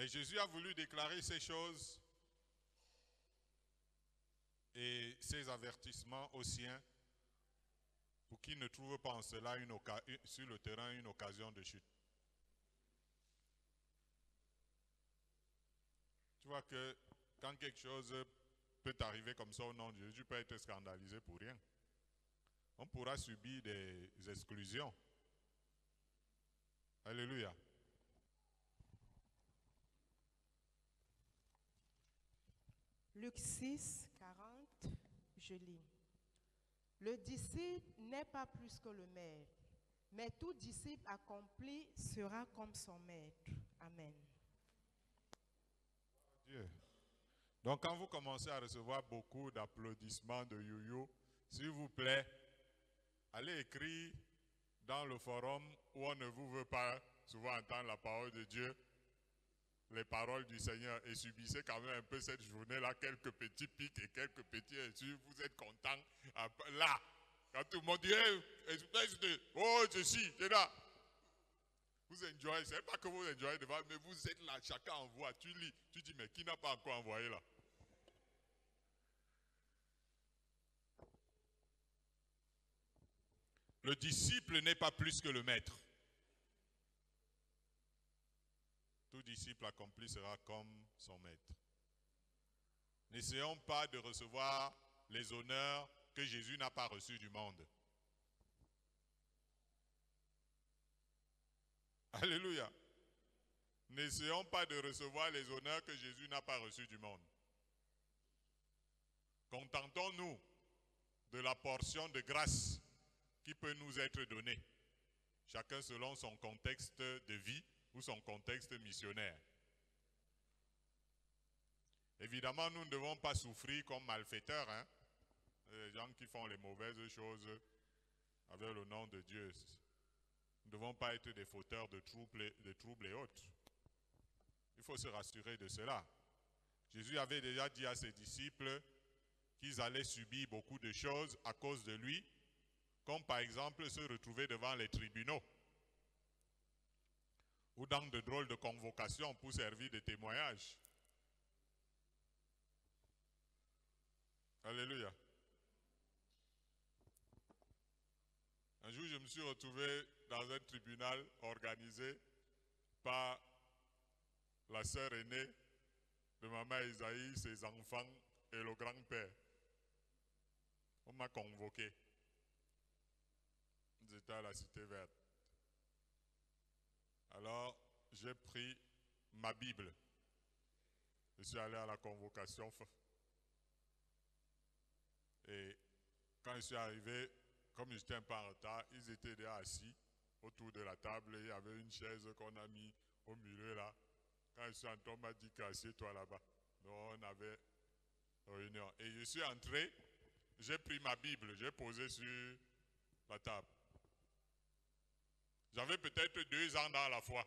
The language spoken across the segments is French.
Mais Jésus a voulu déclarer ces choses et ces avertissements aux siens pour qu'ils ne trouvent pas en cela sur le terrain une occasion de chute. Tu vois que quand quelque chose peut arriver comme ça au nom de Jésus, tu peux être scandalisé pour rien. On pourra subir des exclusions. Alléluia. Luc 6, 40, je lis. Le disciple n'est pas plus que le maître, mais tout disciple accompli sera comme son maître. Amen. Dieu. Donc quand vous commencez à recevoir beaucoup d'applaudissements de yo-yo, s'il vous plaît, allez écrire dans le forum où on ne vous veut pas souvent entendre la parole de Dieu, les paroles du Seigneur, et subissez quand même un peu cette journée-là, quelques petits pics et quelques petits insultes, vous êtes contents. Là, quand tout le monde dit, hey, espèce de, oh, je suis là. Vous enjoyez, c'est pas que vous enjoyez devant, mais vous êtes là, chacun envoie, tu lis, tu dis, mais qui n'a pas encore envoyé là? Le disciple n'est pas plus que le maître. Tout disciple accompli sera comme son maître. N'essayons pas de recevoir les honneurs que Jésus n'a pas reçus du monde. Alléluia. N'essayons pas de recevoir les honneurs que Jésus n'a pas reçus du monde. Contentons-nous de la portion de grâce qui peut nous être donnée, chacun selon son contexte de vie ou son contexte missionnaire. Évidemment, nous ne devons pas souffrir comme malfaiteurs, hein? Les gens qui font les mauvaises choses avec le nom de Dieu. Nous ne devons pas être des fauteurs de troubles et autres. Il faut se rassurer de cela. Jésus avait déjà dit à ses disciples qu'ils allaient subir beaucoup de choses à cause de lui, comme par exemple se retrouver devant les tribunaux ou dans de drôles de convocations pour servir de témoignage. Alléluia. Un jour, je me suis retrouvé dans un tribunal organisé par la sœur aînée de maman Isaïe, ses enfants et le grand-père. On m'a convoqué. Nous étions à la Cité Verte. Alors, j'ai pris ma Bible. Je suis allé à la convocation. Et quand je suis arrivé, comme j'étais un peu en retard, ils étaient déjà assis autour de la table et il y avait une chaise qu'on a mis au milieu là. Quand je suis entré, on m'a dit qu'assieds-toi là-bas. Donc on avait réunion. Et je suis entré, j'ai pris ma Bible, j'ai posé sur la table. J'avais peut-être 2 ans dans la foi.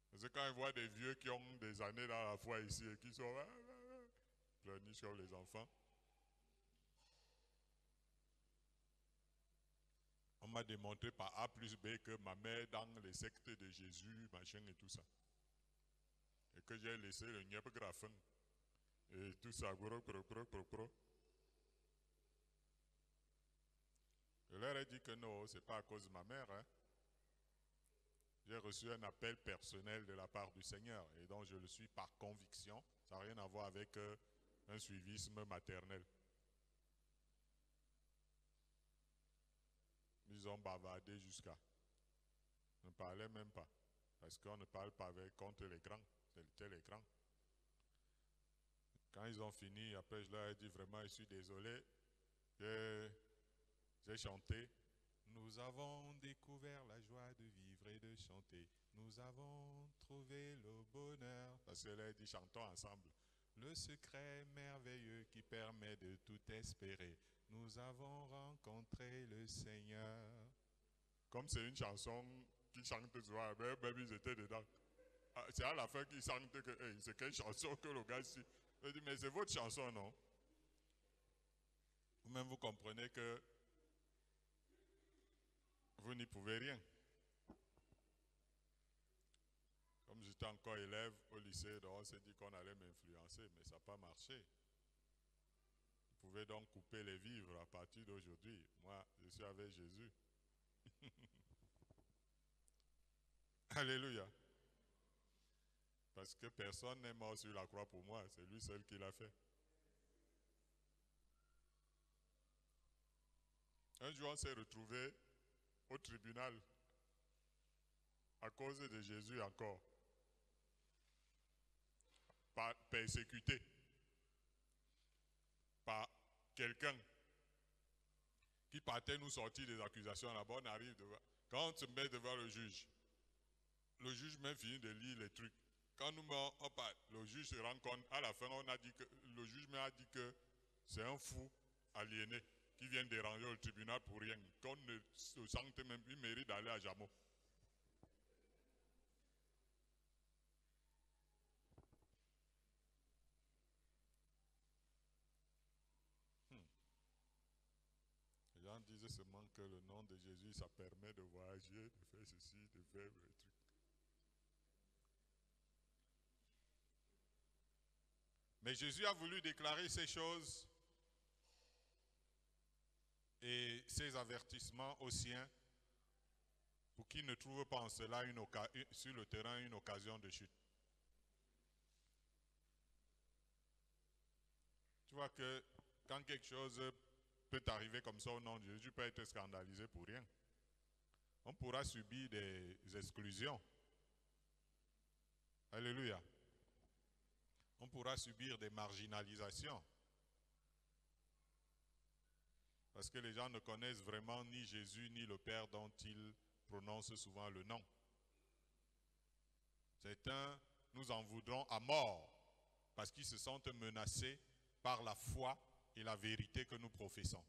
Parce que quand je vois des vieux qui ont des années dans la foi ici et qui sont pleurnis sur les enfants, on m'a démontré par A plus B que ma mère dans les sectes de Jésus, machin et tout ça. Et que j'ai laissé le niep grafin. Et tout ça, Je leur ai dit que non, c'est pas à cause de ma mère. Hein. J'ai reçu un appel personnel de la part du Seigneur. Et donc je le suis par conviction. Ça n'a rien à voir avec un suivisme maternel. Ils ont bavardé jusqu'à. On ne parlait même pas. Parce qu'on ne parle pas contre les grands. C'était les grands. Quand ils ont fini, après je leur ai dit vraiment, je suis désolé. J'ai chanté. Nous avons découvert la joie de vivre et de chanter. Nous avons trouvé le bonheur. Parce que là, il dit, chantons ensemble. Le secret merveilleux qui permet de tout espérer. Nous avons rencontré le Seigneur. Comme c'est une chanson qui chante souvent, même ils étaient dedans. C'est à la fin qu'ils chantent que hey, c'est quelle chanson que le gars ici. Je dis, mais c'est votre chanson, non? Vous-même, vous comprenez que vous n'y pouvez rien. Comme je j'étais encore élève au lycée, donc on s'est dit qu'on allait m'influencer, mais ça n'a pas marché. Vous pouvez donc couper les vivres à partir d'aujourd'hui. Moi, je suis avec Jésus. Alléluia. Parce que personne n'est mort sur la croix pour moi, c'est lui seul qui l'a fait. Un jour, on s'est retrouvé au tribunal à cause de Jésus encore, persécuté par quelqu'un qui partait nous sortir des accusations. Là-bas, on arrive devant. Quand on se met devant le juge même finit de lire les trucs. Quand nous on parle, le juge se rend compte, à la fin, le juge m'a dit que c'est un fou aliéné qui vient déranger le tribunal pour rien, qu'on ne se sente même plus, il mérite d'aller à Jamo. Les gens disaient seulement que le nom de Jésus, ça permet de voyager, de faire ceci, de faire le truc. Mais Jésus a voulu déclarer ces choses et ces avertissements aux siens pour qu'ils ne trouvent pas en cela sur le terrain une occasion de chute. Tu vois que quand quelque chose peut arriver comme ça au nom de Jésus, peut être scandalisé pour rien. On pourra subir des exclusions. Alléluia. On pourra subir des marginalisations. Parce que les gens ne connaissent vraiment ni Jésus ni le Père dont ils prononcent souvent le nom. Certains nous en voudront à mort parce qu'ils se sentent menacés par la foi et la vérité que nous professons.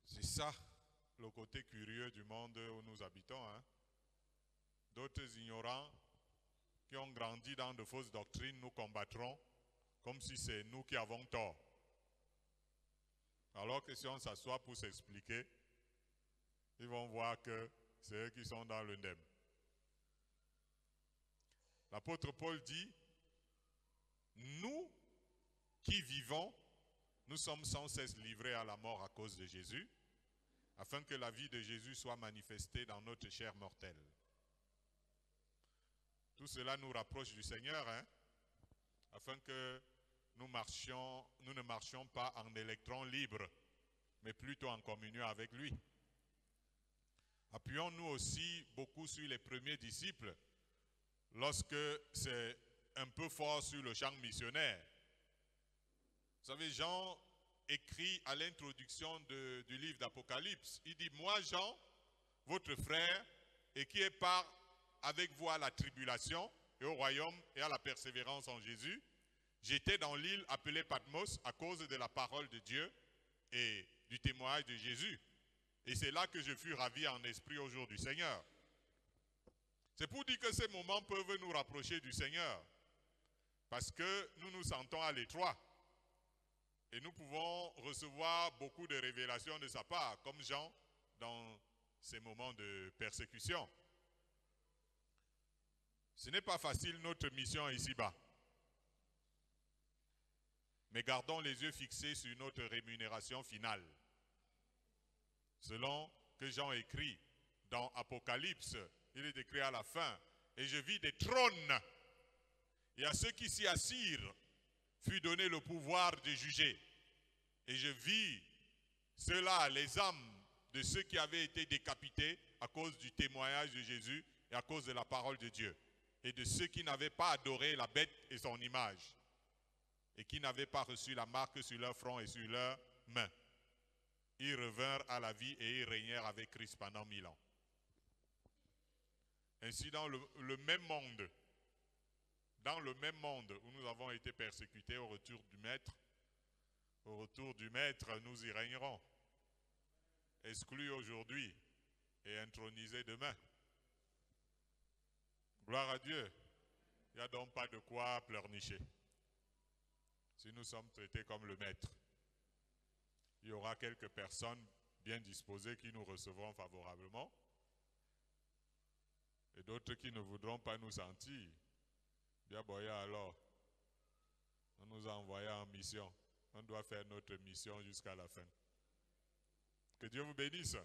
C'est ça le côté curieux du monde où nous habitons. Hein? D'autres ignorants qui ont grandi dans de fausses doctrines nous combattront comme si c'est nous qui avons tort. Alors que si on s'assoit pour s'expliquer, ils vont voir que c'est eux qui sont dans le ndem. L'apôtre Paul dit, nous qui vivons, nous sommes sans cesse livrés à la mort à cause de Jésus, afin que la vie de Jésus soit manifestée dans notre chair mortelle. Tout cela nous rapproche du Seigneur, hein, afin que nous ne marchions pas en électrons libres, mais plutôt en communion avec lui. Appuyons-nous aussi beaucoup sur les premiers disciples, lorsque c'est un peu fort sur le champ missionnaire. Vous savez, Jean écrit à l'introduction du livre d'Apocalypse, il dit, moi Jean, votre frère, et qui est part avec vous à la tribulation et au royaume et à la persévérance en Jésus, j'étais dans l'île appelée Patmos à cause de la parole de Dieu et du témoignage de Jésus. Et c'est là que je fus ravi en esprit au jour du Seigneur. C'est pour dire que ces moments peuvent nous rapprocher du Seigneur, parce que nous nous sentons à l'étroit. Et nous pouvons recevoir beaucoup de révélations de sa part, comme Jean dans ces moments de persécution. Ce n'est pas facile notre mission ici-bas. Mais gardons les yeux fixés sur notre rémunération finale. Selon que Jean écrit dans Apocalypse, il est écrit à la fin, et je vis des trônes, et à ceux qui s'y assirent fut donné le pouvoir de juger. Et je vis ceux-là, les âmes de ceux qui avaient été décapités à cause du témoignage de Jésus et à cause de la parole de Dieu, et de ceux qui n'avaient pas adoré la bête et son image, et qui n'avaient pas reçu la marque sur leur front et sur leurs mains. Ils revinrent à la vie et ils régnèrent avec Christ pendant 1000 ans. Ainsi, dans le même monde où nous avons été persécutés au retour du Maître, nous y régnerons. Exclus aujourd'hui et intronisés demain. Gloire à Dieu. Il n'y a donc pas de quoi pleurnicher. Si nous sommes traités comme le Maître, il y aura quelques personnes bien disposées qui nous recevront favorablement. D'autres qui ne voudront pas nous sentir. Bien boya alors. On nous a envoyés en mission. On doit faire notre mission jusqu'à la fin. Que Dieu vous bénisse.